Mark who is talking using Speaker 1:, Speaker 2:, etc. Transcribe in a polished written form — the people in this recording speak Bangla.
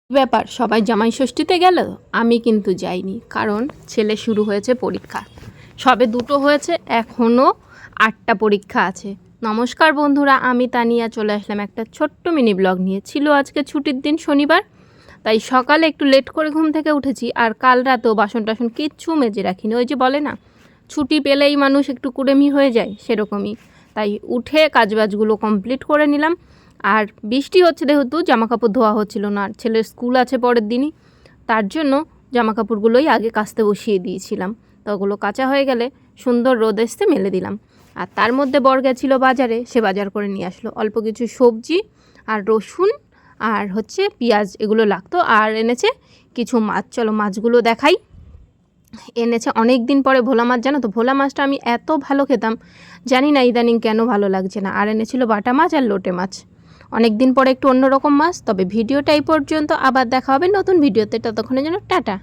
Speaker 1: ব্যাপার, সবাই জামাই ষষ্ঠীতে গেল, আমি কিন্তু যাইনি, কারণ ছেলে শুরু হয়েছে পরীক্ষা। সবে দুটো হয়েছে, এখনও 8টা পরীক্ষা আছে। নমস্কার বন্ধুরা, আমি তানিয়া চলে আসলাম একটা ছোট্ট মিনি ব্লগ নিয়ে। ছিল আজকে ছুটির দিন, শনিবার, তাই সকালে একটু লেট করে ঘুম থেকে উঠেছি। আর কাল রাতেও বাসন টাসন কিচ্ছু মেজে রাখিনি। ওই যে বলে না, ছুটি পেলেই মানুষ একটু কুড়েমি হয়ে যায়, সেরকমই। তাই উঠে কাজবাজগুলো কমপ্লিট করে নিলাম। আর বৃষ্টি হচ্ছে যেহেতু জামাকাপড় ধোয়া হচ্ছিল না, আর ছেলের স্কুল আছে পরের দিনই, তার জন্য জামাকাপড়গুলোই আগে কাচতে বসিয়ে দিয়েছিলাম। তো ওগুলো কাচা হয়ে গেলে সুন্দর রোদ আসতে মেলে দিলাম। আর তার মধ্যে বর গেছিলো বাজারে, সে বাজার করে নিয়ে আসলো অল্প কিছু সবজি আর রসুন আর হচ্ছে পেঁয়াজ, এগুলো লাগতো। আর এনেছে কিছু মাছ, চলো মাছগুলো দেখাই। এনেছে অনেক দিন পরে ভোলা মাছ, জানো তো ভোলা মাছটা আমি এত ভালো খেতাম, জানি না ইদানিং কেন ভালো লাগছে না। আর এনেছিল বাটা মাছ আর লোটে মাছ, অনেক দিন পরে একটু অন্যরকম মাছ। তবে ভিডিওটা এই পর্যন্ত, আবার দেখা হবে নতুন ভিডিওতে, ততক্ষণের জন্য টাটা।